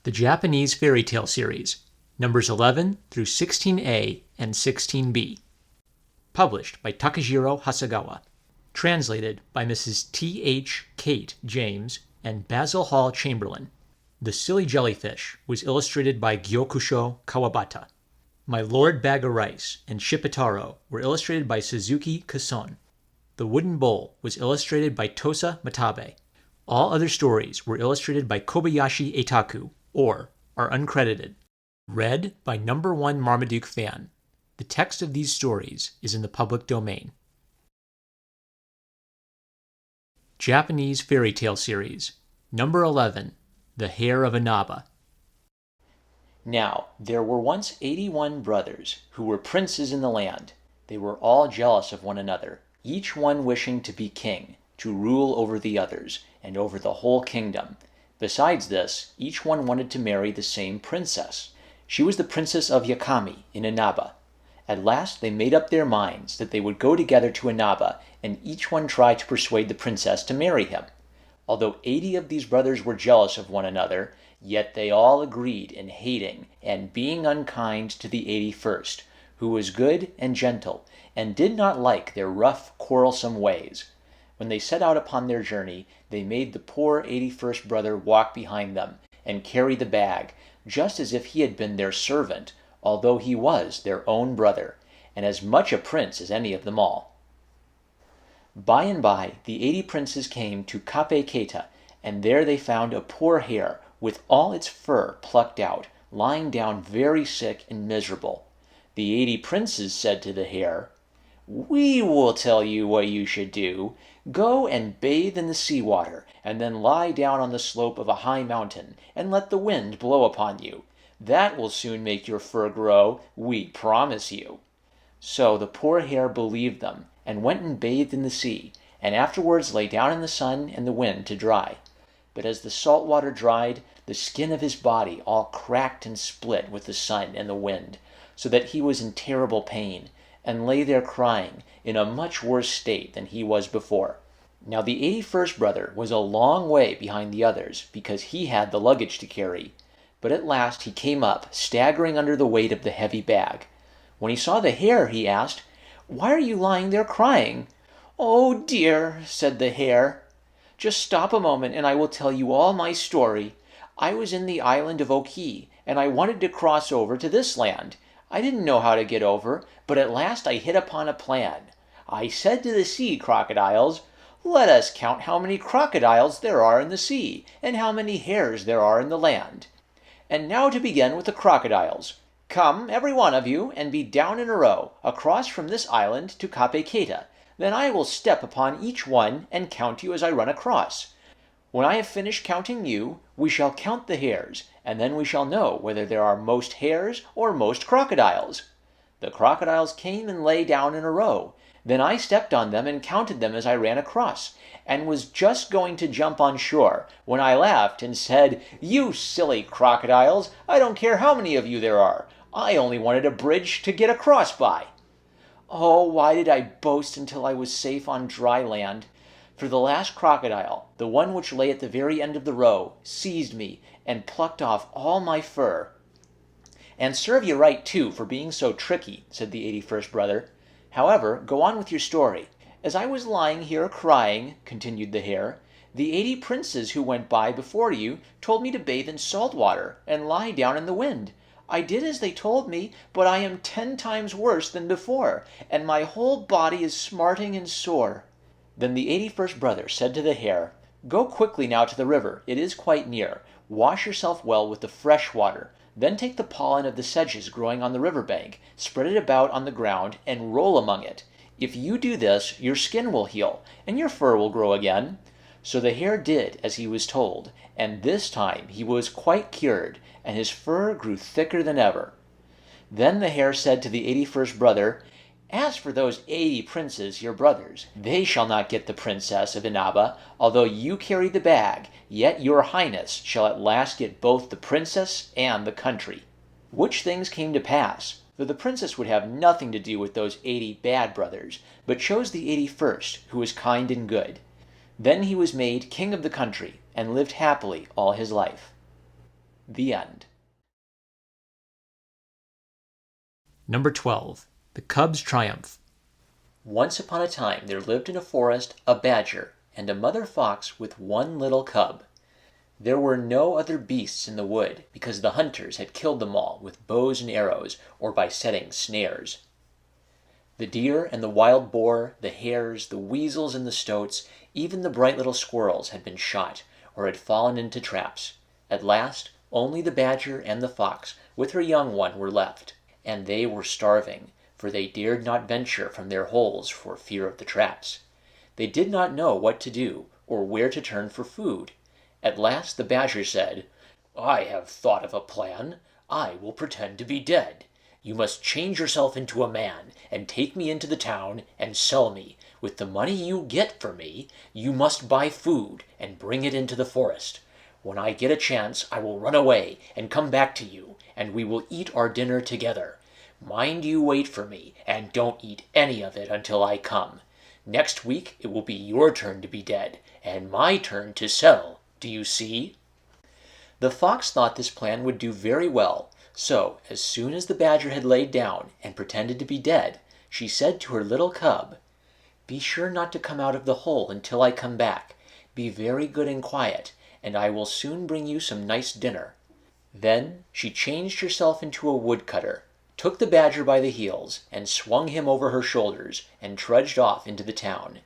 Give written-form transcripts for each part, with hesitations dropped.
The Japanese Fairy Tale Series, numbers 11 through 16A and 16B. Published by Takajiro Hasegawa. Translated by Mrs. T.H. Kate James and Basil Hall Chamberlain. The Silly Jellyfish was illustrated by Gyokusho Kawabata. My Lord Bag o' Rice and Shipitaro were illustrated by Suzuki Kason. The Wooden Bowl was illustrated by Tosa Matabe. All other stories were illustrated by Kobayashi Eitaku, or are uncredited. Read by number 1 Marmaduke fan. The text of these stories is in the public domain. Japanese Fairy Tale Series, number 11, The Hare of Inaba. Now, there were once 81 brothers who were princes in the land. They were all jealous of one another, each one wishing to be king, to rule over the others, and over the whole kingdom. Besides this, each one wanted to marry the same princess. She was the princess of Yakami in Inaba. At last they made up their minds that they would go together to Inaba, and each one try to persuade the princess to marry him. Although 80 of these brothers were jealous of one another, yet they all agreed in hating and being unkind to the 81st, who was good and gentle, and did not like their rough, quarrelsome ways. When they set out upon their journey, they made the poor 81st brother walk behind them, and carry the bag, just as if he had been their servant, although he was their own brother, and as much a prince as any of them all. By and by, the 80 princes came to Kape-Keita, and there they found a poor hare, with all its fur plucked out, lying down very sick and miserable. The 80 princes said to the hare, "We will tell you what you should do. Go and bathe in the sea-water, and then lie down on the slope of a high mountain, and let the wind blow upon you. That will soon make your fur grow, we promise you." So the poor hare believed them, and went and bathed in the sea, and afterwards lay down in the sun and the wind to dry. But as the salt water dried, the skin of his body all cracked and split with the sun and the wind, so that he was in terrible pain, and lay there crying, in a much worse state than he was before. Now the 81st brother was a long way behind the others, because he had the luggage to carry. But at last he came up, staggering under the weight of the heavy bag. When he saw the hare, he asked, "Why are you lying there crying?" "Oh dear," said the hare, "just stop a moment and I will tell you all my story. I was in the island of Oki, and I wanted to cross over to this land. I didn't know how to get over, but at last I hit upon a plan. I said to the sea crocodiles, 'Let us count how many crocodiles there are in the sea, and how many hares there are in the land. And now to begin with the crocodiles. Come, every one of you, and be down in a row, across from this island to Kape-Keita. Then I will step upon each one and count you as I run across. When I have finished counting you, we shall count the hares, and then we shall know whether there are most hares or most crocodiles.' The crocodiles came and lay down in a row. Then I stepped on them and counted them as I ran across, and was just going to jump on shore, when I laughed and said, 'You silly crocodiles, I don't care how many of you there are. I only wanted a bridge to get across by.' Oh, why did I boast until I was safe on dry land? For the last crocodile, the one which lay at the very end of the row, seized me and plucked off all my fur." "And serve you right, too, for being so tricky," said the 81st brother. "However, go on with your story." "As I was lying here crying," continued the hare, "the 80 princes who went by before you told me to bathe in salt water and lie down in the wind. I did as they told me, but I am 10 times worse than before, and my whole body is smarting and sore." Then the 81st brother said to the hare, "Go quickly now to the river, it is quite near. Wash yourself well with the fresh water. Then take the pollen of the sedges growing on the river bank, spread it about on the ground, and roll among it. If you do this, your skin will heal, and your fur will grow again." So the hare did as he was told, and this time he was quite cured, and his fur grew thicker than ever. Then the hare said to the 81st brother, "As for those 80 princes, your brothers, they shall not get the princess of Inaba. Although you carry the bag, yet your highness shall at last get both the princess and the country." Which things came to pass, for the princess would have nothing to do with those 80 bad brothers, but chose the 81st, who was kind and good. Then he was made king of the country, and lived happily all his life. The end. Number 12. The Cub's Triumph. Once upon a time there lived in a forest a badger and a mother fox with one little cub. There were no other beasts in the wood because the hunters had killed them all with bows and arrows or by setting snares. The deer and the wild boar, the hares, the weasels and the stoats, even the bright little squirrels had been shot or had fallen into traps. At last, only the badger and the fox with her young one were left, and they were starving, for they dared not venture from their holes for fear of the traps. They did not know what to do or where to turn for food. At last the badger said, "I have thought of a plan. I will pretend to be dead. You must change yourself into a man and take me into the town and sell me. With the money you get for me, you must buy food and bring it into the forest. When I get a chance, I will run away and come back to you, and we will eat our dinner together. Mind you wait for me, and don't eat any of it until I come. Next week it will be your turn to be dead, and my turn to sell. Do you see?" The fox thought this plan would do very well, so as soon as the badger had laid down and pretended to be dead, she said to her little cub, "Be sure not to come out of the hole until I come back. Be very good and quiet, and I will soon bring you some nice dinner." Then she changed herself into a woodcutter, took the badger by the heels, and swung him over her shoulders, and trudged off into the town.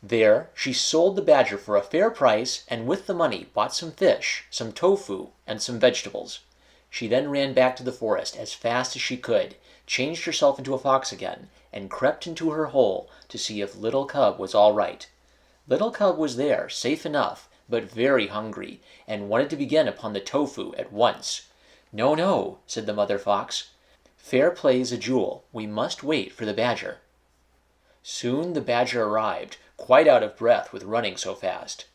There she sold the badger for a fair price, and with the money bought some fish, some tofu, and some vegetables. She then ran back to the forest as fast as she could, changed herself into a fox again, and crept into her hole to see if Little Cub was all right. Little Cub was there, safe enough, but very hungry, and wanted to begin upon the tofu at once. "No, no," said the mother fox. "Fair play's a jewel. We must wait for the badger." Soon the badger arrived, quite out of breath with running so fast.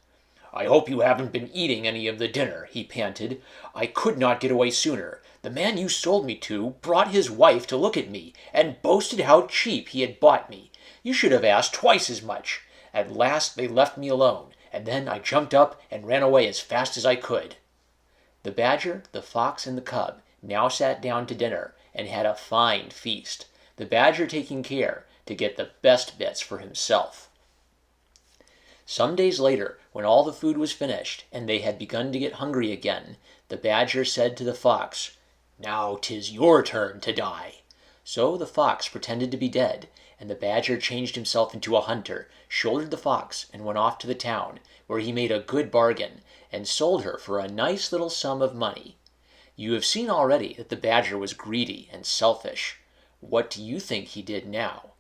"I hope you haven't been eating any of the dinner," he panted. "I could not get away sooner. The man you sold me to brought his wife to look at me, and boasted how cheap he had bought me. You should have asked twice as much. At last they left me alone, and then I jumped up and ran away as fast as I could." The badger, the fox, and the cub now sat down to dinner, and had a fine feast, the badger taking care to get the best bits for himself. Some days later, when all the food was finished, and they had begun to get hungry again, the badger said to the fox, "Now 'tis your turn to die." So the fox pretended to be dead, and the badger changed himself into a hunter, shouldered the fox, and went off to the town, where he made a good bargain, and sold her for a nice little sum of money. You have seen already that the badger was greedy and selfish. What do you think he did now?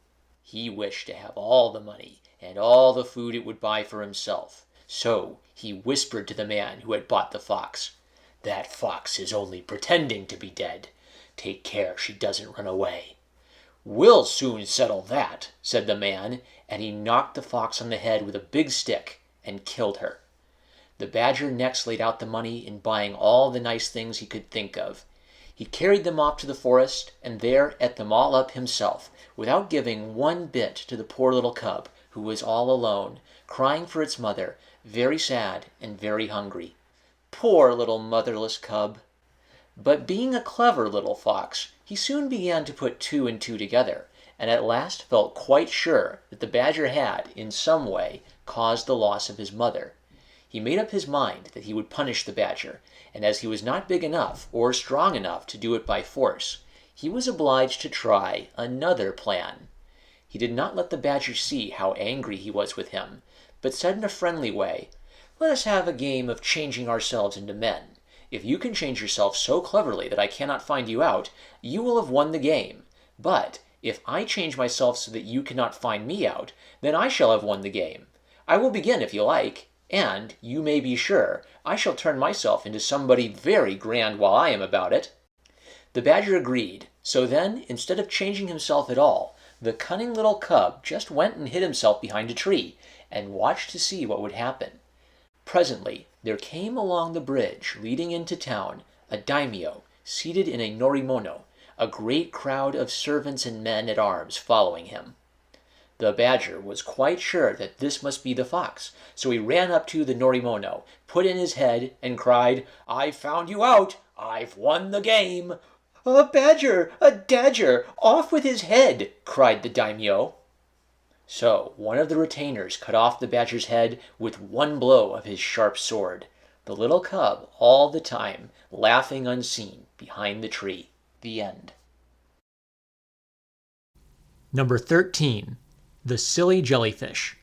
He wished to have all the money and all the food it would buy for himself. So he whispered to the man who had bought the fox, "That fox is only pretending to be dead. Take care she doesn't run away." "We'll soon settle that," said the man, and he knocked the fox on the head with a big stick and killed her. The badger next laid out the money in buying all the nice things he could think of. He carried them off to the forest, and there ate them all up himself, without giving one bit to the poor little cub, who was all alone, crying for its mother, very sad and very hungry. Poor little motherless cub! But being a clever little fox, he soon began to put two and two together, and at last felt quite sure that the badger had, in some way, caused the loss of his mother. He made up his mind that he would punish the badger, and as he was not big enough or strong enough to do it by force, he was obliged to try another plan. He did not let the badger see how angry he was with him, but said in a friendly way, "Let us have a game of changing ourselves into men. If you can change yourself so cleverly that I cannot find you out, you will have won the game. But if I change myself so that you cannot find me out, then I shall have won the game. I will begin if you like, and, you may be sure, I shall turn myself into somebody very grand while I am about it." The badger agreed, so then, instead of changing himself at all, the cunning little cub just went and hid himself behind a tree, and watched to see what would happen. Presently there came along the bridge leading into town a daimyo, seated in a norimono, a great crowd of servants and men at arms following him. The badger was quite sure that this must be the fox, so he ran up to the Norimono, put in his head, and cried, "I've found you out! I've won the game!" "A badger! A dagger! Off with his head!" cried the daimyo. So one of the retainers cut off the badger's head with one blow of his sharp sword, the little cub all the time laughing unseen behind the tree. The end. Number 13. The Silly Jellyfish.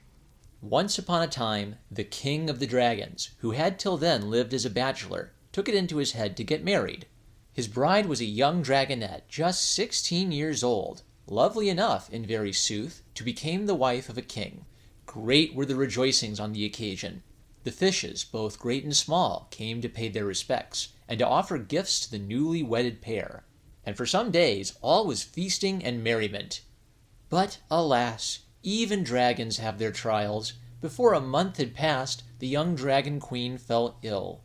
Once upon a time, the king of the dragons, who had till then lived as a bachelor, took it into his head to get married. His bride was a young dragonette, just 16 years old, lovely enough, in very sooth, to become the wife of a king. Great were the rejoicings on the occasion. The fishes, both great and small, came to pay their respects, and to offer gifts to the newly wedded pair. And for some days all was feasting and merriment. But, alas, even dragons have their trials. Before a month had passed, the young dragon queen fell ill.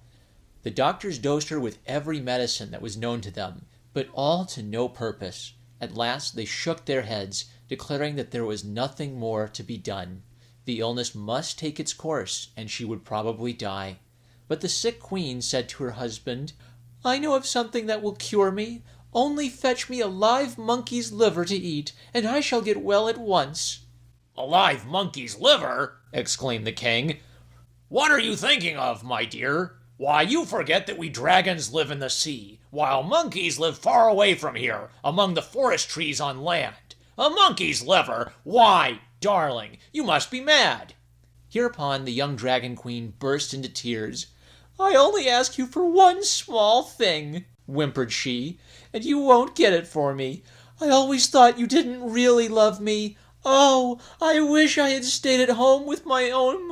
The doctors dosed her with every medicine that was known to them, but all to no purpose. At last they shook their heads, declaring that there was nothing more to be done. The illness must take its course, and she would probably die. But the sick queen said to her husband, "I know of something that will cure me. Only fetch me a live monkey's liver to eat, and I shall get well at once." "A live monkey's liver?" exclaimed the king. "What are you thinking of, my dear? Why, you forget that we dragons live in the sea, while monkeys live far away from here, among the forest trees on land. A monkey's liver? Why, darling, you must be mad." Hereupon the young dragon queen burst into tears. "I only ask you for one small thing," whimpered she, "and you won't get it for me. I always thought you didn't really love me. Oh, I wish I had stayed at home with my own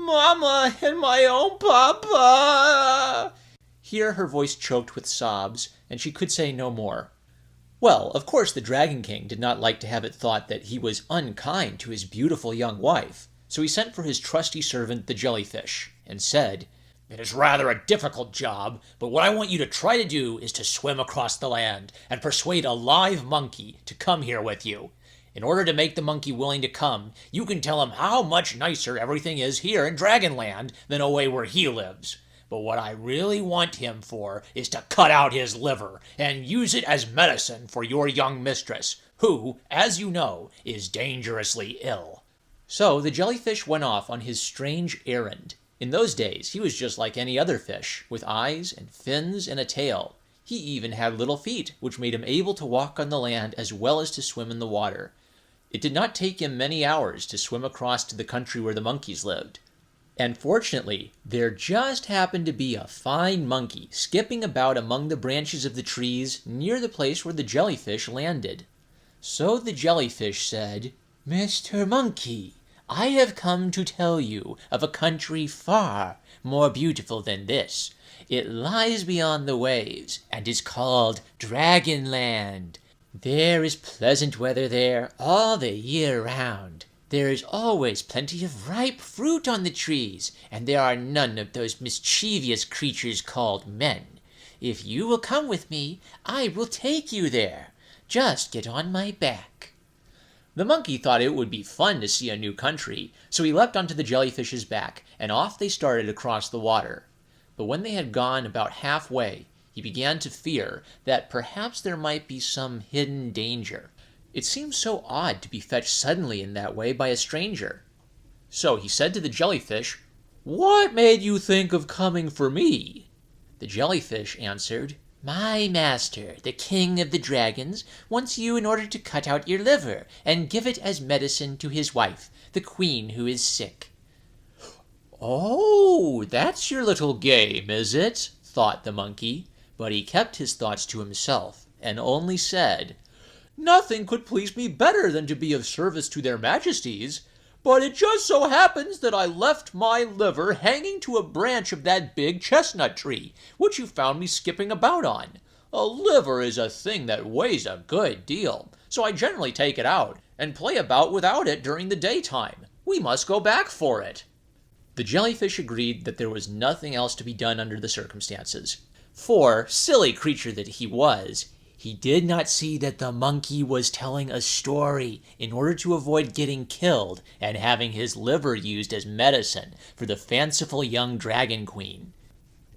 mamma and my own papa." Here her voice choked with sobs, and she could say no more. Well, of course the Dragon King did not like to have it thought that he was unkind to his beautiful young wife, so he sent for his trusty servant the jellyfish, and said, "It is rather a difficult job, but what I want you to try to do is to swim across the land and persuade a live monkey to come here with you. In order to make the monkey willing to come, you can tell him how much nicer everything is here in Dragonland than away where he lives. But what I really want him for is to cut out his liver and use it as medicine for your young mistress, who, as you know, is dangerously ill." So the jellyfish went off on his strange errand. In those days he was just like any other fish, with eyes and fins and a tail. He even had little feet, which made him able to walk on the land as well as to swim in the water. It did not take him many hours to swim across to the country where the monkeys lived. And fortunately, there just happened to be a fine monkey skipping about among the branches of the trees near the place where the jellyfish landed. So the jellyfish said, "Mr. Monkey, I have come to tell you of a country far more beautiful than this. It lies beyond the waves and is called Dragonland. There is pleasant weather there all the year round. There is always plenty of ripe fruit on the trees, and there are none of those mischievous creatures called men. If you will come with me, I will take you there. Just get on my back." The monkey thought it would be fun to see a new country, so he leapt onto the jellyfish's back, and off they started across the water. But when they had gone about halfway, he began to fear that perhaps there might be some hidden danger. It seemed so odd to be fetched suddenly in that way by a stranger. So he said to the jellyfish, "What made you think of coming for me?" The jellyfish answered, "My master, the king of the dragons, wants you in order to cut out your liver and give it as medicine to his wife, the queen who is sick." "Oh, that's your little game, is it?" thought the monkey. But he kept his thoughts to himself, and only said, "Nothing could please me better than to be of service to their majesties, but it just so happens that I left my liver hanging to a branch of that big chestnut tree, which you found me skipping about on. A liver is a thing that weighs a good deal, so I generally take it out and play about without it during the daytime. We must go back for it." The jellyfish agreed that there was nothing else to be done under the circumstances. For, silly creature that he was, He did not see that the monkey was telling a story in order to avoid getting killed and having his liver used as medicine for the fanciful young dragon queen.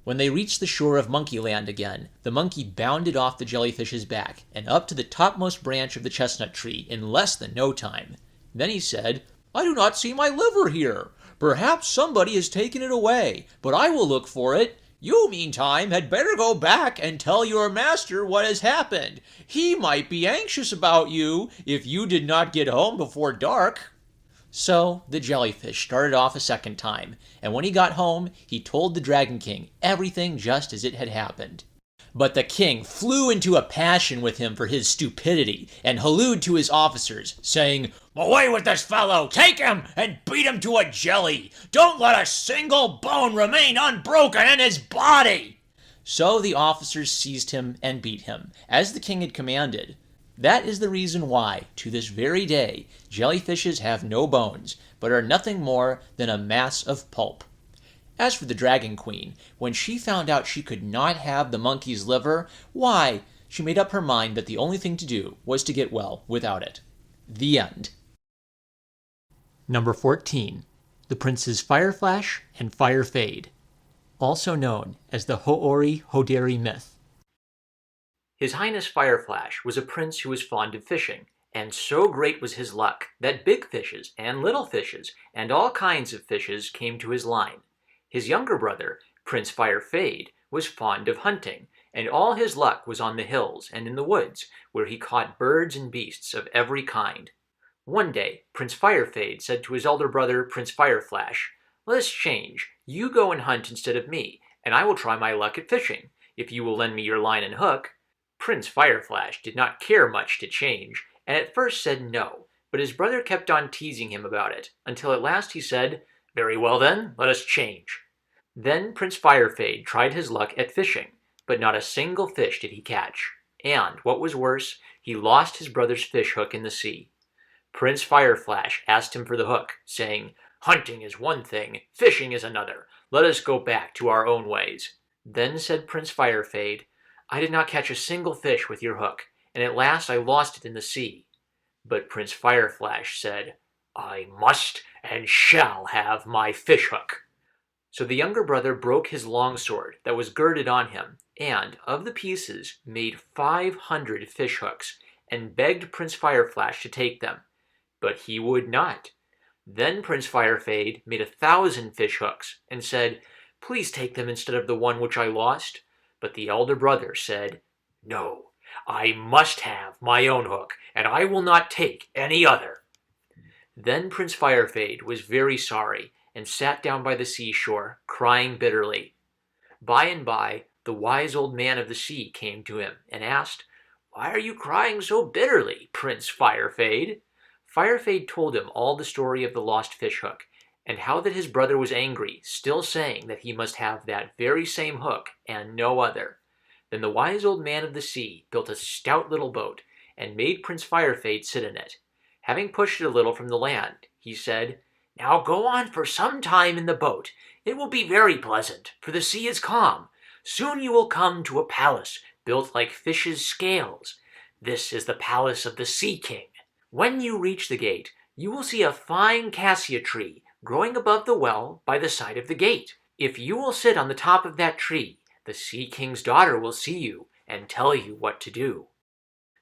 When they reached the shore of Monkeyland again, the monkey bounded off the jellyfish's back and up to the topmost branch of the chestnut tree in less than no time. Then he said, "I do not see my liver here. Perhaps somebody has taken it away, but I will look for it. You, meantime, had better go back and tell your master what has happened. He might be anxious about you if you did not get home before dark." So the jellyfish started off a second time, and when he got home, he told the Dragon King everything just as it had happened. But the king flew into a passion with him for his stupidity and hallooed to his officers, saying, "Away with this fellow! Take him and beat him to a jelly! Don't let a single bone remain unbroken in his body!" So the officers seized him and beat him, as the king had commanded. That is the reason why, to this very day, jellyfishes have no bones, but are nothing more than a mass of pulp. As for the Dragon Queen, when she found out she could not have the monkey's liver, why, she made up her mind that the only thing to do was to get well without it. The end. Number 14. The Princes Fireflash and Firefade, also known as the Ho'ori Hoderi myth. His Highness Fireflash was a prince who was fond of fishing, and so great was his luck that big fishes and little fishes and all kinds of fishes came to his line. His younger brother, Prince Firefade, was fond of hunting, and all his luck was on the hills and in the woods, where he caught birds and beasts of every kind. One day, Prince Firefade said to his elder brother, Prince Fireflash, "Let us change. You go and hunt instead of me, and I will try my luck at fishing, if you will lend me your line and hook." Prince Fireflash did not care much to change, and at first said no, but his brother kept on teasing him about it, until at last he said, "Very well then, let us change." Then Prince Firefade tried his luck at fishing, but not a single fish did he catch, and, what was worse, he lost his brother's fish hook in the sea. Prince Fireflash asked him for the hook, saying, "Hunting is one thing, fishing is another. Let us go back to our own ways." Then said Prince Firefade, "I did not catch a single fish with your hook, and at last I lost it in the sea." But Prince Fireflash said, "I must and shall have my fish hook." So the younger brother broke his longsword that was girded on him, and, of the pieces, made 500 fish hooks, and begged Prince Fireflash to take them. But he would not. Then Prince Firefade made 1,000 fish hooks, and said, "Please take them instead of the one which I lost." But the elder brother said, "No, I must have my own hook, and I will not take any other." Then Prince Firefade was very sorry, and sat down by the seashore, crying bitterly. By and by, the wise old man of the sea came to him, and asked, "Why are you crying so bitterly, Prince Firefade?" Firefade told him all the story of the lost fish hook, and how that his brother was angry, still saying that he must have that very same hook, and no other. Then the wise old man of the sea built a stout little boat, and made Prince Firefade sit in it. Having pushed it a little from the land, he said, "Now go on for some time in the boat. It will be very pleasant, for the sea is calm. Soon you will come to a palace built like fishes' scales. This is the palace of the Sea King. When you reach the gate, you will see a fine cassia tree growing above the well by the side of the gate. If you will sit on the top of that tree, the Sea King's daughter will see you and tell you what to do."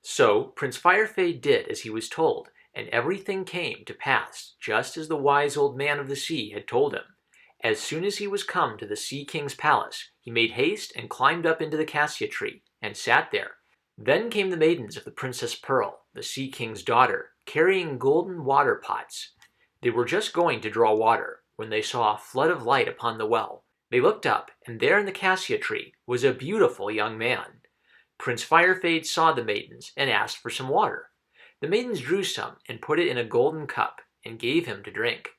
So Prince Firefade did as he was told, and everything came to pass just as the wise old man of the sea had told him. As soon as he was come to the Sea King's palace, he made haste and climbed up into the cassia tree, and sat there. Then came the maidens of the Princess Pearl, the Sea King's daughter, carrying golden water pots. They were just going to draw water, when they saw a flood of light upon the well. They looked up, and there in the cassia tree was a beautiful young man. Prince Firefade saw the maidens, and asked for some water. The maidens drew some, and put it in a golden cup, and gave him to drink.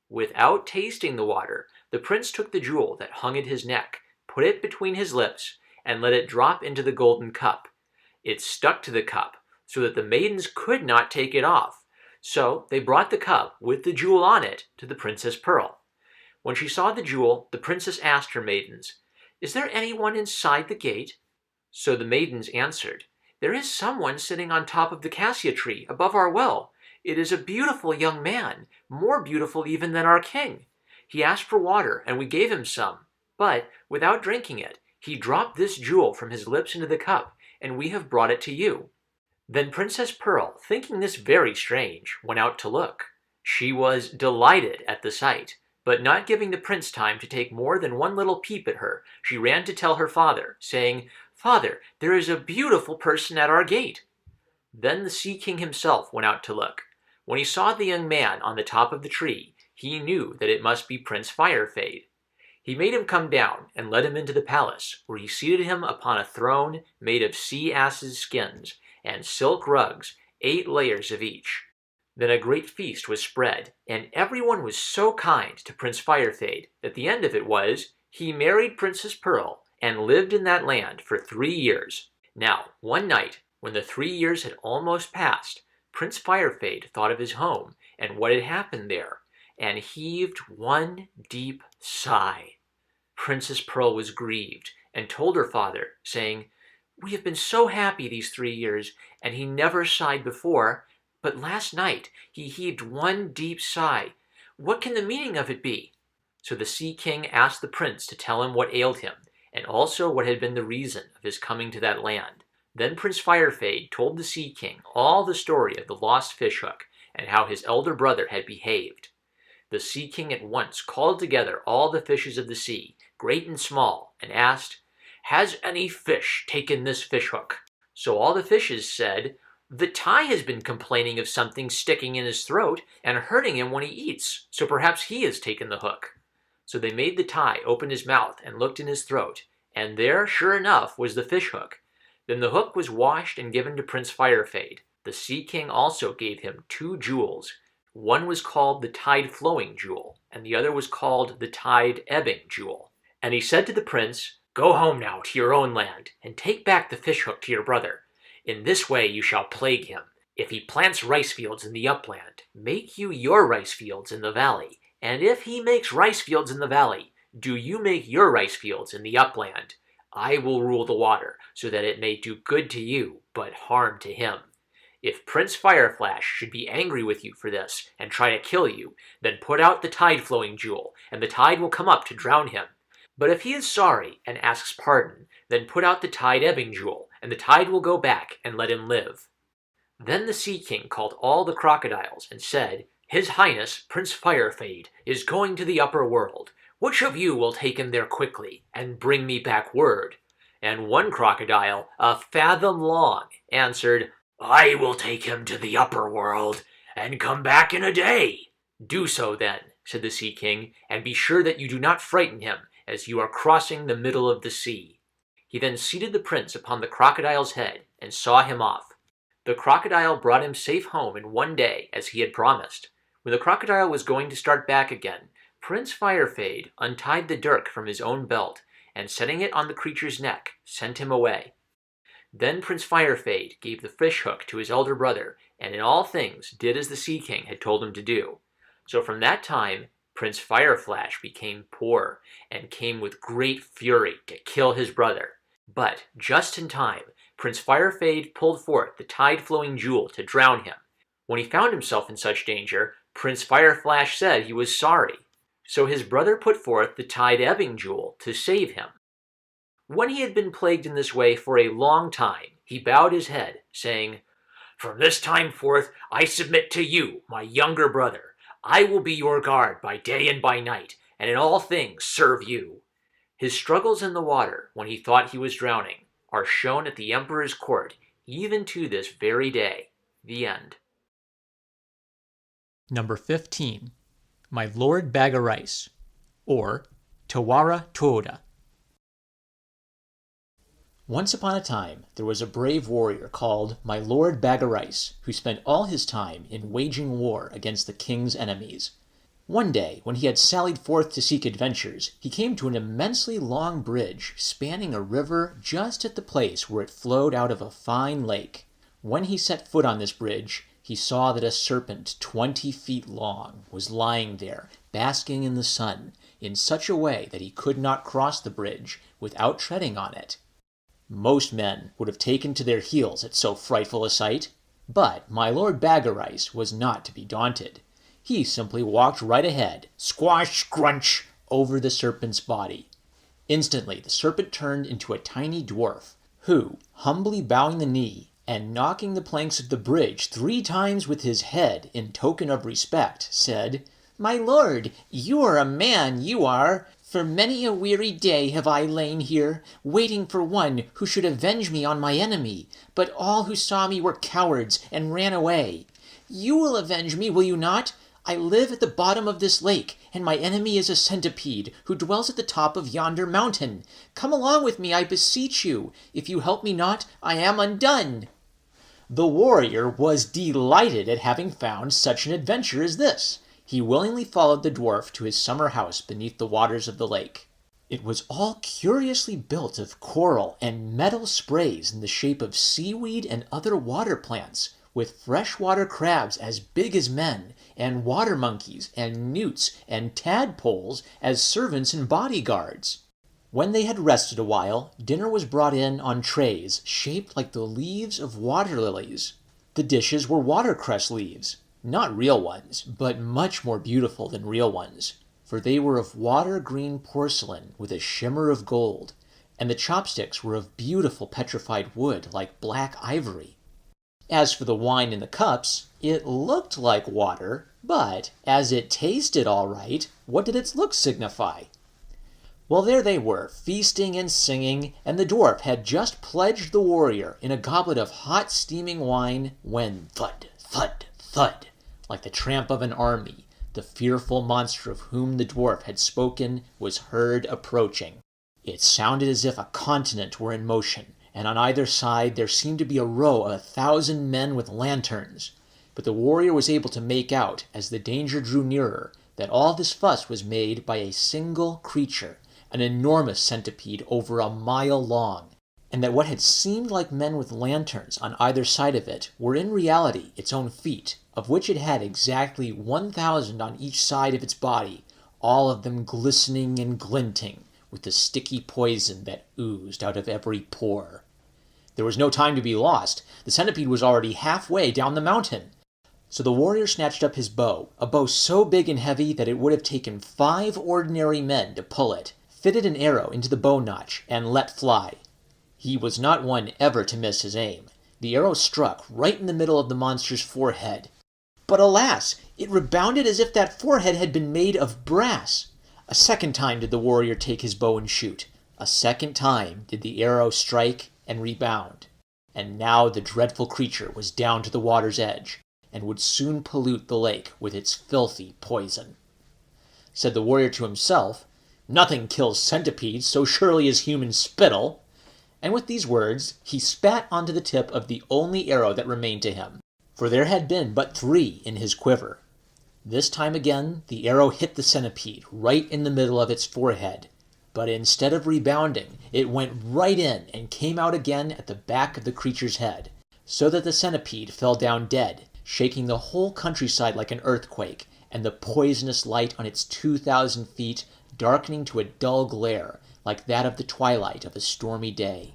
Without tasting the water, the prince took the jewel that hung at his neck, put it between his lips, and let it drop into the golden cup. It stuck to the cup, so that the maidens could not take it off. So they brought the cup with the jewel on it to the Princess Pearl. When she saw the jewel, the princess asked her maidens, "Is there anyone inside the gate?" So the maidens answered, "There is someone sitting on top of the cassia tree above our well. It is a beautiful young man, more beautiful even than our king. He asked for water, and we gave him some. But, without drinking it, he dropped this jewel from his lips into the cup, and we have brought it to you." Then Princess Pearl, thinking this very strange, went out to look. She was delighted at the sight, but not giving the prince time to take more than one little peep at her, she ran to tell her father, saying, "Father, there is a beautiful person at our gate." Then the Sea King himself went out to look. When he saw the young man on the top of the tree, he knew that it must be Prince Firefade. He made him come down and led him into the palace, where he seated him upon a throne made of sea asses' skins and silk rugs, 8 layers of each. Then a great feast was spread, and everyone was so kind to Prince Firefade that the end of it was, he married Princess Pearl and lived in that land for 3 years. Now, one night, when the 3 years had almost passed, Prince Firefade thought of his home and what had happened there, and heaved one deep sigh. Princess Pearl was grieved and told her father, saying, "We have been so happy these 3 years, and he never sighed before, but last night he heaved one deep sigh. What can the meaning of it be?" So the Sea King asked the prince to tell him what ailed him, and also what had been the reason of his coming to that land. Then Prince Firefade told the Sea King all the story of the lost fishhook, and how his elder brother had behaved. The Sea King at once called together all the fishes of the sea, great and small, and asked, "Has any fish taken this fishhook?" So all the fishes said, "The Tai has been complaining of something sticking in his throat and hurting him when he eats, so perhaps he has taken the hook." So they made the Tai open his mouth and looked in his throat, and there, sure enough, was the fishhook. Then the hook was washed and given to Prince Firefade. The Sea King also gave him 2 jewels. One was called the tide-flowing jewel, and the other was called the tide-ebbing jewel. And he said to the prince, "Go home now to your own land, and take back the fishhook to your brother. In this way you shall plague him. If he plants rice fields in the upland, make you your rice fields in the valley. And if he makes rice fields in the valley, do you make your rice fields in the upland. I will rule the water, so that it may do good to you, but harm to him. If Prince Fireflash should be angry with you for this, and try to kill you, then put out the tide-flowing jewel, and the tide will come up to drown him. But if he is sorry and asks pardon, then put out the tide-ebbing jewel, and the tide will go back and let him live." Then the Sea King called all the crocodiles and said, "His Highness, Prince Firefade, is going to the upper world. Which of you will take him there quickly, and bring me back word?" And one crocodile, a fathom long, answered, "I will take him to the upper world, and come back in a day." "Do so then," said the Sea King, "and be sure that you do not frighten him, as you are crossing the middle of the sea." He then seated the prince upon the crocodile's head, and saw him off. The crocodile brought him safe home in one day, as he had promised. When the crocodile was going to start back again, Prince Firefade untied the dirk from his own belt, and setting it on the creature's neck, sent him away. Then Prince Firefade gave the fishhook to his elder brother, and in all things did as the Sea King had told him to do. So from that time, Prince Fireflash became poor, and came with great fury to kill his brother. But, just in time, Prince Firefade pulled forth the tide-flowing jewel to drown him. When he found himself in such danger, Prince Fireflash said he was sorry. So his brother put forth the tide-ebbing jewel to save him. When he had been plagued in this way for a long time, he bowed his head, saying, "From this time forth I submit to you, my younger brother. I will be your guard by day and by night, and in all things serve you." His struggles in the water, when he thought he was drowning, are shown at the Emperor's court, even to this very day. The end. Number 15. My Lord Bag o' Rice, or Tawara Toda. Once upon a time, there was a brave warrior called My Lord Bag o' Rice, who spent all his time in waging war against the king's enemies. One day, when he had sallied forth to seek adventures, he came to an immensely long bridge spanning a river just at the place where it flowed out of a fine lake. When he set foot on this bridge, he saw that a serpent 20 feet long was lying there, basking in the sun, in such a way that he could not cross the bridge without treading on it. Most men would have taken to their heels at so frightful a sight, but my Lord Bagarice was not to be daunted. He simply walked right ahead, squash, scrunch, over the serpent's body. Instantly, the serpent turned into a tiny dwarf, who, humbly bowing the knee and knocking the planks of the bridge 3 times with his head in token of respect, said, "My lord, you are a man, you are. For many a weary day have I lain here, waiting for one who should avenge me on my enemy, but all who saw me were cowards and ran away. You will avenge me, will you not? I live at the bottom of this lake, and my enemy is a centipede who dwells at the top of yonder mountain. Come along with me, I beseech you. If you help me not, I am undone." The warrior was delighted at having found such an adventure as this. He willingly followed the dwarf to his summer house beneath the waters of the lake. It was all curiously built of coral and metal sprays in the shape of seaweed and other water plants, with freshwater crabs as big as men, and water monkeys and newts and tadpoles as servants and bodyguards. When they had rested a while, dinner was brought in on trays shaped like the leaves of water lilies. The dishes were watercress leaves. Not real ones, but much more beautiful than real ones, for they were of water-green porcelain with a shimmer of gold, and the chopsticks were of beautiful petrified wood like black ivory. As for the wine in the cups, it looked like water, but as it tasted all right, what did its look signify? Well, there they were, feasting and singing, and the dwarf had just pledged the warrior in a goblet of hot steaming wine when thud, thud, thud, like the tramp of an army, the fearful monster of whom the dwarf had spoken was heard approaching. It sounded as if a continent were in motion, and on either side there seemed to be a row of 1,000 men with lanterns. But the warrior was able to make out, as the danger drew nearer, that all this fuss was made by a single creature, an enormous centipede over a mile long, and that what had seemed like men with lanterns on either side of it were in reality its own feet, of which it had exactly 1,000 on each side of its body, all of them glistening and glinting with the sticky poison that oozed out of every pore. There was no time to be lost. The centipede was already halfway down the mountain. So the warrior snatched up his bow, a bow so big and heavy that it would have taken 5 ordinary men to pull it, fitted an arrow into the bow notch, and let fly. He was not one ever to miss his aim. The arrow struck right in the middle of the monster's forehead. But alas, it rebounded as if that forehead had been made of brass. A second time did the warrior take his bow and shoot. A second time did the arrow strike and rebound. And now the dreadful creature was down to the water's edge, and would soon pollute the lake with its filthy poison. Said the warrior to himself, "Nothing kills centipedes so surely as human spittle." And with these words, he spat onto the tip of the only arrow that remained to him, for there had been but 3 in his quiver. This time again, the arrow hit the centipede right in the middle of its forehead, but instead of rebounding, it went right in and came out again at the back of the creature's head, so that the centipede fell down dead, shaking the whole countryside like an earthquake, and the poisonous light on its 2,000 feet darkening to a dull glare, like that of the twilight of a stormy day.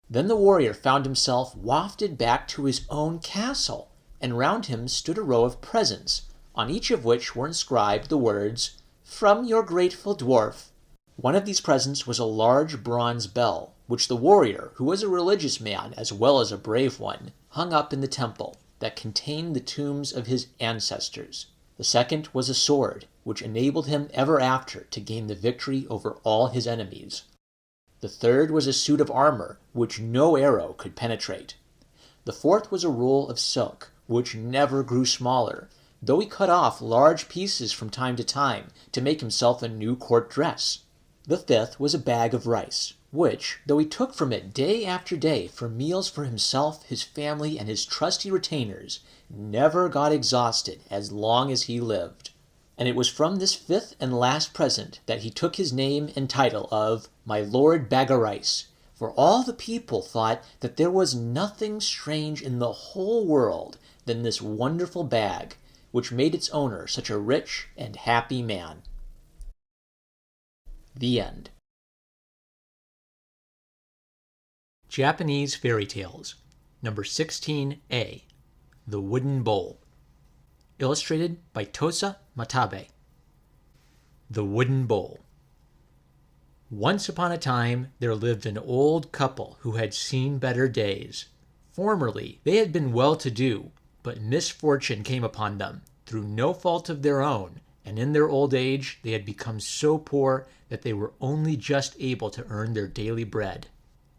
Then the warrior found himself wafted back to his own castle, and round him stood a row of presents, on each of which were inscribed the words, "From your grateful dwarf." One of these presents was a large bronze bell, which the warrior, who was a religious man as well as a brave one, hung up in the temple that contained the tombs of his ancestors. The second was a sword, which enabled him ever after to gain the victory over all his enemies. The third was a suit of armor, which no arrow could penetrate. The fourth was a roll of silk, which never grew smaller, though he cut off large pieces from time to make himself a new court dress. The fifth was a bag of rice, which, though he took from it day after day for meals for himself, his family, and his trusty retainers, never got exhausted as long as he lived. And it was from this 5th and last present that he took his name and title of My Lord Bagarice, for all the people thought that there was nothing strange in the whole world than this wonderful bag, which made its owner such a rich and happy man. The end. Japanese Fairy Tales, number 16A, The Wooden Bowl. Illustrated by Tosa Matabe. The Wooden Bowl. Once upon a time, there lived an old couple who had seen better days. Formerly, they had been well-to-do, but misfortune came upon them through no fault of their own, and in their old age they had become so poor that they were only just able to earn their daily bread.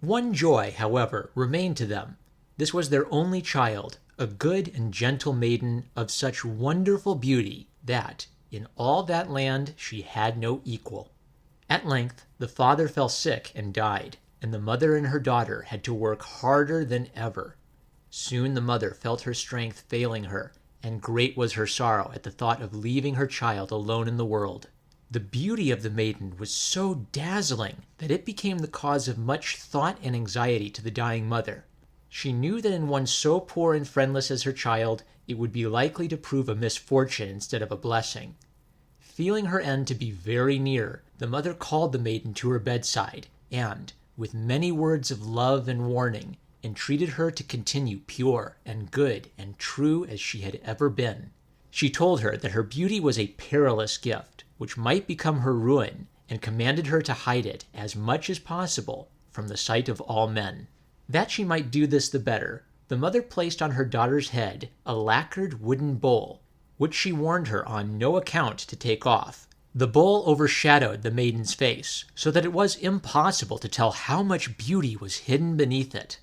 One joy, however, remained to them. This was their only child, a good and gentle maiden of such wonderful beauty that, in all that land, she had no equal. At length, the father fell sick and died, and the mother and her daughter had to work harder than ever. Soon the mother felt her strength failing her, and great was her sorrow at the thought of leaving her child alone in the world. The beauty of the maiden was so dazzling that it became the cause of much thought and anxiety to the dying mother. She knew that in one so poor and friendless as her child, it would be likely to prove a misfortune instead of a blessing. Feeling her end to be very near, the mother called the maiden to her bedside, and, with many words of love and warning, entreated her to continue pure and good and true as she had ever been. She told her that her beauty was a perilous gift, which might become her ruin, and commanded her to hide it as much as possible from the sight of all men. That she might do this the better, the mother placed on her daughter's head a lacquered wooden bowl, which she warned her on no account to take off. The bowl overshadowed the maiden's face, so that it was impossible to tell how much beauty was hidden beneath it.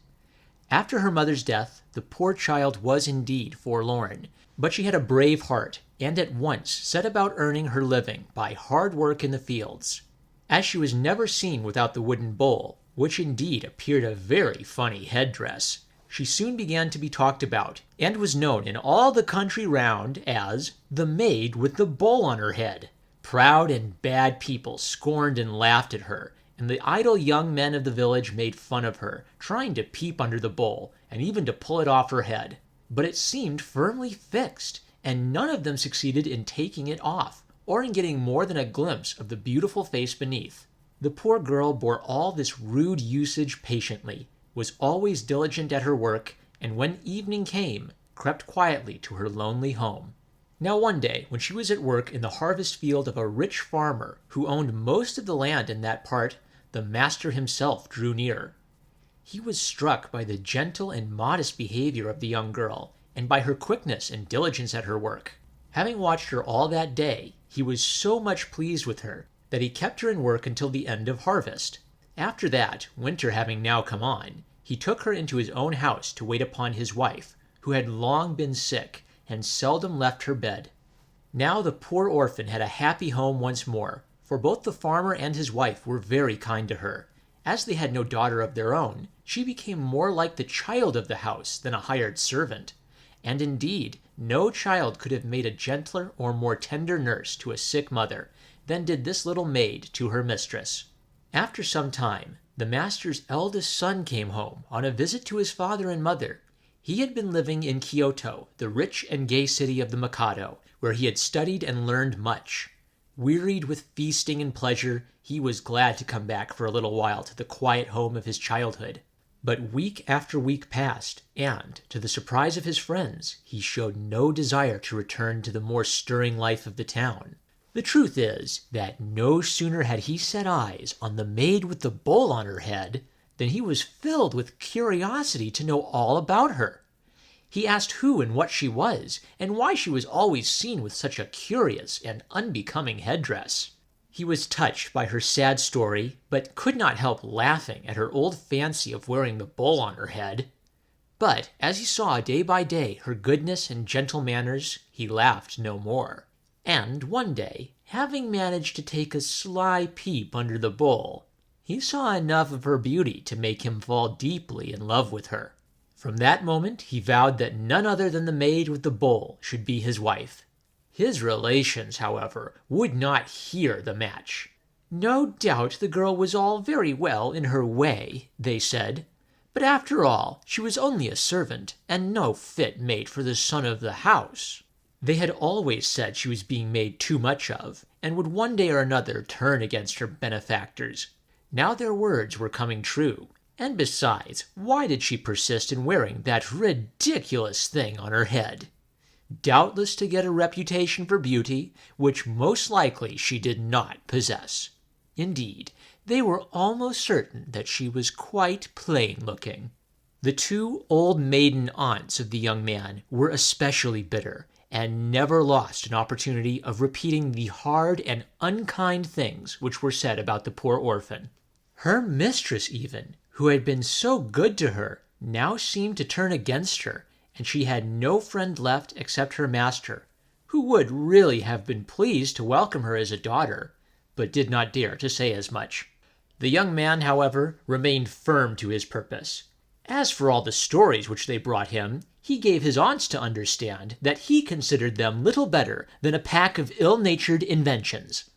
After her mother's death, the poor child was indeed forlorn, but she had a brave heart, and at once set about earning her living by hard work in the fields. As she was never seen without the wooden bowl, which indeed appeared a very funny headdress, she soon began to be talked about, and was known in all the country round as the maid with the bowl on her head. Proud and bad people scorned and laughed at her, and the idle young men of the village made fun of her, trying to peep under the bowl, and even to pull it off her head. But it seemed firmly fixed, and none of them succeeded in taking it off, or in getting more than a glimpse of the beautiful face beneath. The poor girl bore all this rude usage patiently, was always diligent at her work, and when evening came, crept quietly to her lonely home. Now one day, when she was at work in the harvest field of a rich farmer who owned most of the land in that part, the master himself drew near. He was struck by the gentle and modest behavior of the young girl, and by her quickness and diligence at her work. Having watched her all that day, he was so much pleased with her that he kept her in work until the end of harvest. After that, winter having now come on, he took her into his own house to wait upon his wife, who had long been sick and seldom left her bed. Now the poor orphan had a happy home once more, for both the farmer and his wife were very kind to her. As they had no daughter of their own, she became more like the child of the house than a hired servant. And indeed, no child could have made a gentler or more tender nurse to a sick mother than did this little maid to her mistress. After some time, the master's eldest son came home on a visit to his father and mother. He had been living in Kyoto, the rich and gay city of the Mikado, where he had studied and learned much. Wearied with feasting and pleasure, he was glad to come back for a little while to the quiet home of his childhood. But week after week passed, and, to the surprise of his friends, he showed no desire to return to the more stirring life of the town. The truth is that no sooner had he set eyes on the maid with the bowl on her head than he was filled with curiosity to know all about her. He asked who and what she was, and why she was always seen with such a curious and unbecoming headdress. He was touched by her sad story, but could not help laughing at her old fancy of wearing the bowl on her head. But as he saw day by day her goodness and gentle manners, he laughed no more. And one day, having managed to take a sly peep under the bowl, he saw enough of her beauty to make him fall deeply in love with her. From that moment he vowed that none other than the maid with the bowl should be his wife. His relations, however, would not hear the match. No doubt the girl was all very well in her way, they said, but after all she was only a servant, and no fit mate for the son of the house. They had always said she was being made too much of, and would one day or another turn against her benefactors. Now their words were coming true. And besides, why did she persist in wearing that ridiculous thing on her head? Doubtless to get a reputation for beauty, which most likely she did not possess. Indeed, they were almost certain that she was quite plain-looking. The two old maiden aunts of the young man were especially bitter, and never lost an opportunity of repeating the hard and unkind things which were said about the poor orphan. Her mistress even, who had been so good to her, now seemed to turn against her, and she had no friend left except her master, who would really have been pleased to welcome her as a daughter, but did not dare to say as much. The young man, however, remained firm to his purpose. As for all the stories which they brought him, he gave his aunts to understand that he considered them little better than a pack of ill-natured inventions.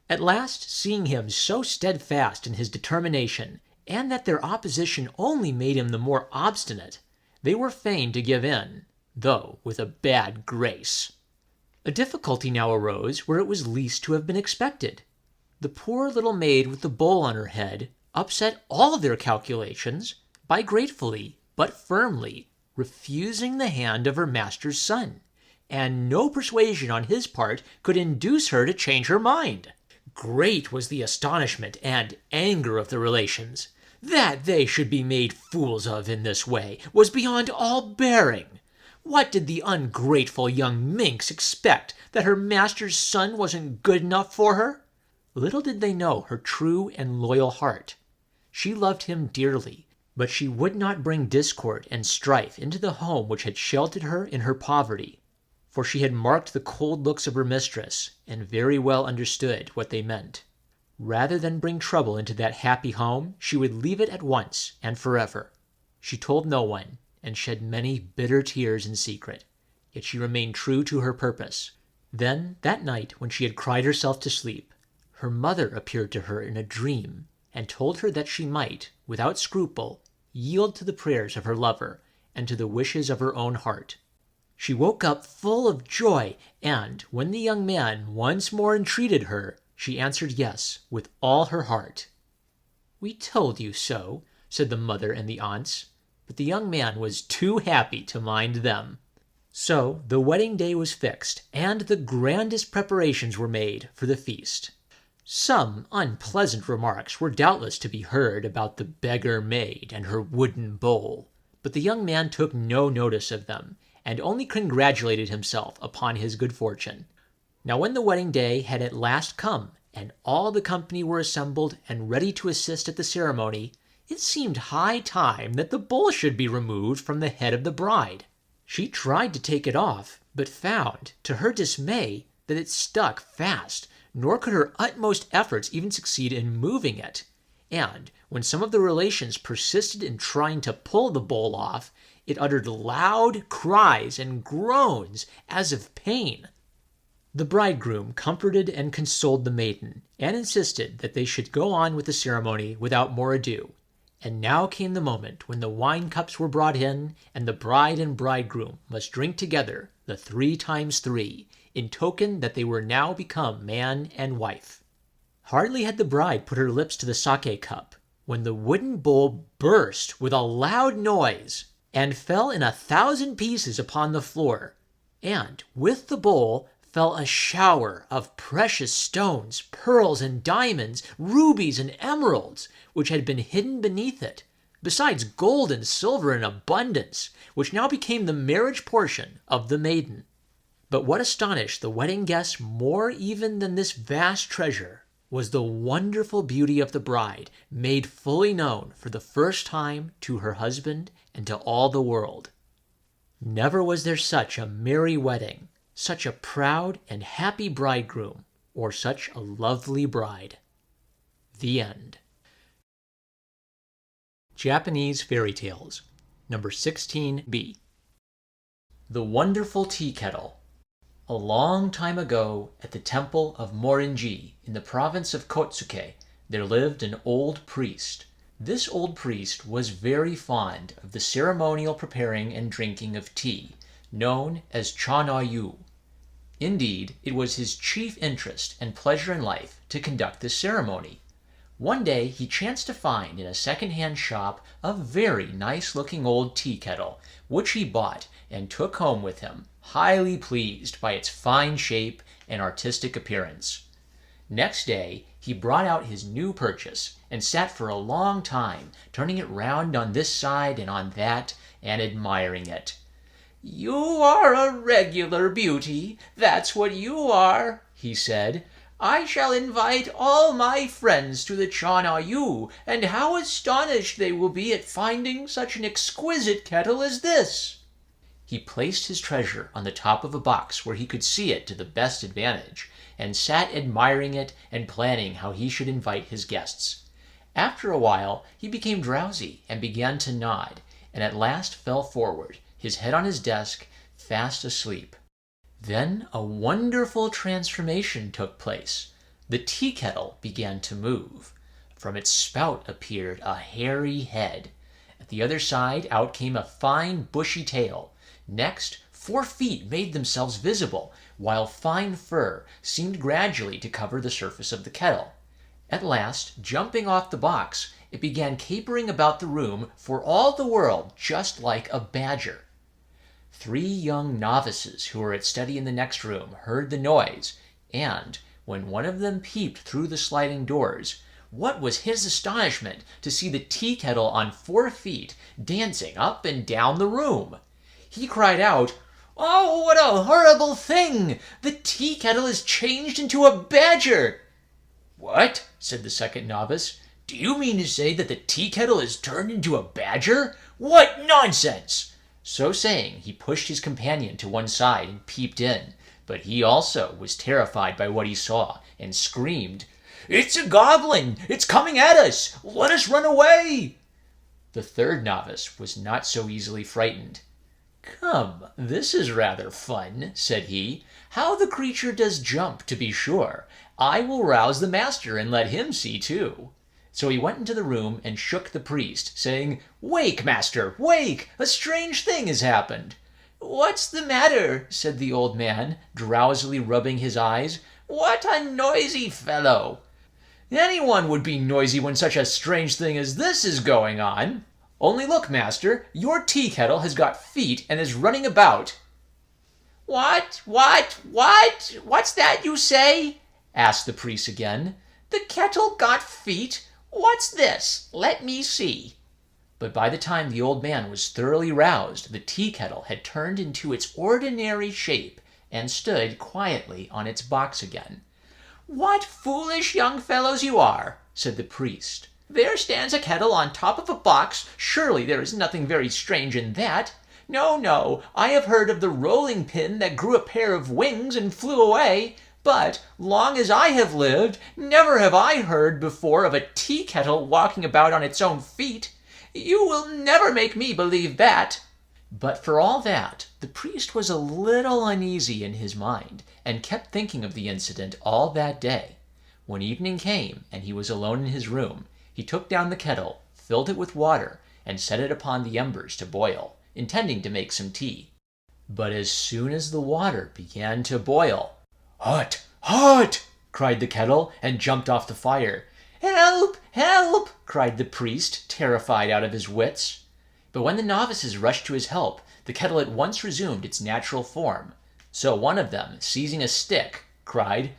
At last, seeing him so steadfast in his determination, and that their opposition only made him the more obstinate, they were fain to give in, though with a bad grace. A difficulty now arose where it was least to have been expected. The poor little maid with the bowl on her head upset all their calculations by gratefully, but firmly, refusing the hand of her master's son, and no persuasion on his part could induce her to change her mind. Great was the astonishment and anger of the relations. That they should be made fools of in this way was beyond all bearing. What did the ungrateful young minx expect, that her master's son wasn't good enough for her? Little did they know her true and loyal heart. She loved him dearly, but she would not bring discord and strife into the home which had sheltered her in her poverty, for she had marked the cold looks of her mistress, and very well understood what they meant. Rather than bring trouble into that happy home, she would leave it at once and forever. She told no one, and shed many bitter tears in secret, yet she remained true to her purpose. Then, that night, when she had cried herself to sleep, her mother appeared to her in a dream, and told her that she might, without scruple, yield to the prayers of her lover, and to the wishes of her own heart. She woke up full of joy, and, when the young man once more entreated her, she answered yes, with all her heart. "We told you so," said the mother and the aunts, but the young man was too happy to mind them. So the wedding day was fixed, and the grandest preparations were made for the feast. Some unpleasant remarks were doubtless to be heard about the beggar maid and her wooden bowl, but the young man took no notice of them, and only congratulated himself upon his good fortune. Now when the wedding day had at last come, and all the company were assembled and ready to assist at the ceremony, it seemed high time that the bowl should be removed from the head of the bride. She tried to take it off, but found, to her dismay, that it stuck fast, nor could her utmost efforts even succeed in moving it. And when some of the relations persisted in trying to pull the bowl off, it uttered loud cries and groans as of pain. The bridegroom comforted and consoled the maiden, and insisted that they should go on with the ceremony without more ado. And now came the moment when the wine cups were brought in, and the bride and bridegroom must drink together the 3 times 3, in token that they were now become man and wife. Hardly had the bride put her lips to the sake cup, when the wooden bowl burst with a loud noise, and fell in 1,000 pieces upon the floor, and with the bowl fell a shower of precious stones, pearls and diamonds, rubies and emeralds, which had been hidden beneath it, besides gold and silver in abundance, which now became the marriage portion of the maiden. But what astonished the wedding guests more even than this vast treasure was the wonderful beauty of the bride, made fully known for the first time to her husband and to all the world. Never was there such a merry wedding, such a proud and happy bridegroom, or such a lovely bride. The end. Japanese Fairy Tales, number 16b. The Wonderful Tea Kettle. A long time ago, at the temple of Morinji in the province of Kotsuke, there lived an old priest. This old priest was very fond of the ceremonial preparing and drinking of tea, known as cha-no-yu. Indeed, it was his chief interest and pleasure in life to conduct this ceremony. One day he chanced to find in a second-hand shop a very nice-looking old tea kettle, which he bought and took home with him, highly pleased by its fine shape and artistic appearance. Next day he brought out his new purchase and sat for a long time, turning it round on this side and on that, and admiring it. "You are a regular beauty, that's what you are," he said. "I shall invite all my friends to the Chana-Yu, and how astonished they will be at finding such an exquisite kettle as this." He placed his treasure on the top of a box where he could see it to the best advantage, and sat admiring it and planning how he should invite his guests. After a while he became drowsy and began to nod, and at last fell forward, his head on his desk, fast asleep. Then a wonderful transformation took place. The tea kettle began to move. From its spout appeared a hairy head. At the other side out came a fine bushy tail. Next, 4 feet made themselves visible, while fine fur seemed gradually to cover the surface of the kettle. At last, jumping off the box, it began capering about the room for all the world just like a badger. 3 young novices who were at study in the next room heard the noise, and, when one of them peeped through the sliding doors, what was his astonishment to see the tea kettle on 4 feet dancing up and down the room. He cried out, "Oh, what a horrible thing! The tea kettle is changed into a badger!" "What?" said the second novice. "Do you mean to say that the tea kettle is turned into a badger? What nonsense!" So saying, he pushed his companion to one side and peeped in, but he also was terrified by what he saw, and screamed, "It's a goblin! It's coming at us! Let us run away!" The third novice was not so easily frightened. "Come, this is rather fun," said he. "How the creature does jump, to be sure! I will rouse the master and let him see too." So he went into the room and shook the priest, saying, "Wake, master, wake! A strange thing has happened." "What's the matter?" said the old man, drowsily rubbing his eyes. "What a noisy fellow!" "Anyone would be noisy when such a strange thing as this is going on. Only look, master, your tea kettle has got feet and is running about." What? What's that you say?" asked the priest again. "The kettle got feet? What's this? Let me see." But by the time the old man was thoroughly roused, the tea kettle had turned into its ordinary shape and stood quietly on its box again. "What foolish young fellows you are," said the priest. "There stands a kettle on top of a box. Surely there is nothing very strange in that. No, I have heard of the rolling pin that grew a pair of wings and flew away, but, long as I have lived, never have I heard before of a tea kettle walking about on its own feet. You will never make me believe that." But for all that, the priest was a little uneasy in his mind, and kept thinking of the incident all that day. When evening came, and he was alone in his room, he took down the kettle, filled it with water, and set it upon the embers to boil, intending to make some tea. But as soon as the water began to boil, "Hot! Hot!" cried the kettle, and jumped off the fire. "Help! Help!" cried the priest, terrified out of his wits. But when the novices rushed to his help, the kettle at once resumed its natural form. So one of them, seizing a stick, cried,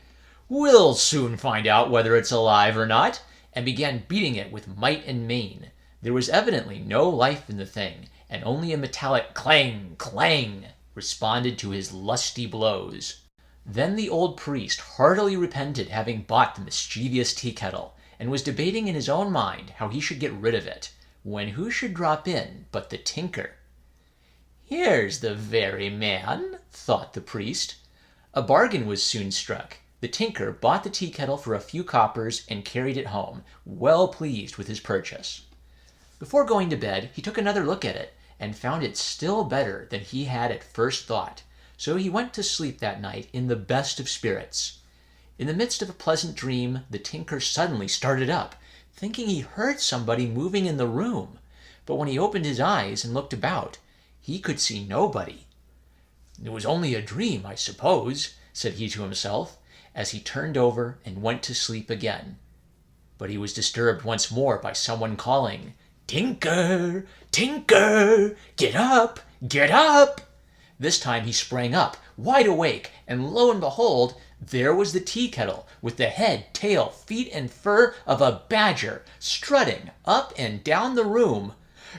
"We'll soon find out whether it's alive or not," and began beating it with might and main. There was evidently no life in the thing, and only a metallic clang, clang responded to his lusty blows. Then the old priest heartily repented having bought the mischievous tea kettle, and was debating in his own mind how he should get rid of it, when who should drop in but the tinker. "Here's the very man," thought the priest. A bargain was soon struck. The tinker bought the tea kettle for a few coppers and carried it home, well pleased with his purchase. Before going to bed, he took another look at it, and found it still better than he had at first thought, so he went to sleep that night in the best of spirits. In the midst of a pleasant dream, the tinker suddenly started up, thinking he heard somebody moving in the room, but when he opened his eyes and looked about, he could see nobody. "It was only a dream, I suppose," said he to himself, as he turned over and went to sleep again. but he was disturbed once more by someone calling, "Tinker! Tinker! Get up! Get up!" This time he sprang up, wide awake, and lo and behold, there was the tea kettle with the head, tail, feet, and fur of a badger strutting up and down the room.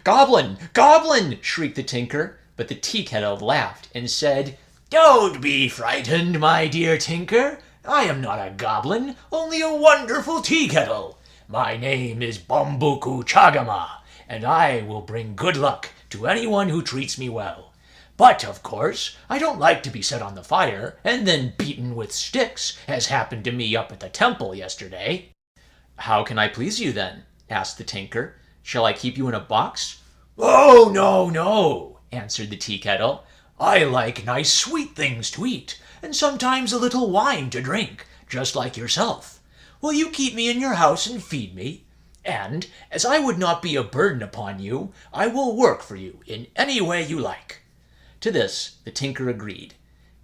"Goblin! Goblin!" shrieked the tinker, but the tea kettle laughed and said, "Don't be frightened, my dear tinker. I am not a goblin, only a wonderful tea kettle. My name is Bambuku Chagama, and I will bring good luck to anyone who treats me well. But, of course, I don't like to be set on the fire and then beaten with sticks, as happened to me up at the temple yesterday." "How can I please you, then?" asked the tinker. "Shall I keep you in a box?" "Oh, no, no," answered the tea kettle. "I like nice sweet things to eat, and sometimes a little wine to drink, just like yourself. Will you keep me in your house and feed me? And, as I would not be a burden upon you, I will work for you in any way you like." To this the tinker agreed.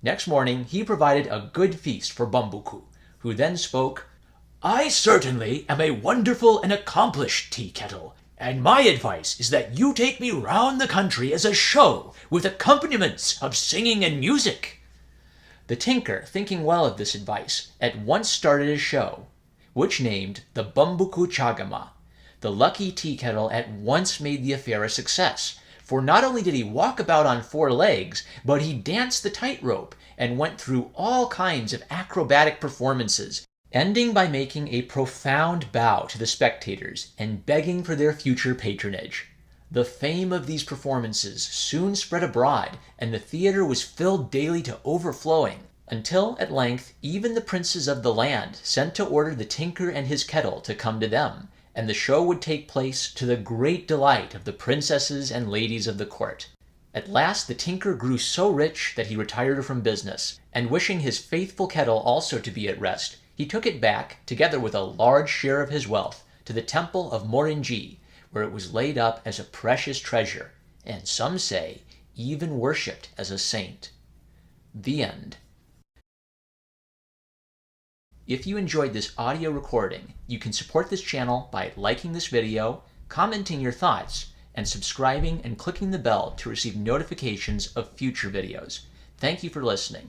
Next morning he provided a good feast for Bambuku, who then spoke, "I certainly am a wonderful and accomplished tea kettle, and my advice is that you take me round the country as a show, with accompaniments of singing and music." The tinker, thinking well of this advice, at once started a show, which named the Bambuku Chagama. The lucky tea kettle at once made the affair a success, for not only did he walk about on 4 legs, but he danced the tightrope and went through all kinds of acrobatic performances, ending by making a profound bow to the spectators and begging for their future patronage. The fame of these performances soon spread abroad, and the theater was filled daily to overflowing, until at length even the princes of the land sent to order the tinker and his kettle to come to them, and the show would take place to the great delight of the princesses and ladies of the court. At last the tinker grew so rich that he retired from business, and wishing his faithful kettle also to be at rest, he took it back, together with a large share of his wealth, to the temple of Morinji, where it was laid up as a precious treasure, and some say even worshipped as a saint. The end. If you enjoyed this audio recording, you can support this channel by liking this video, commenting your thoughts, and subscribing and clicking the bell to receive notifications of future videos. Thank you for listening.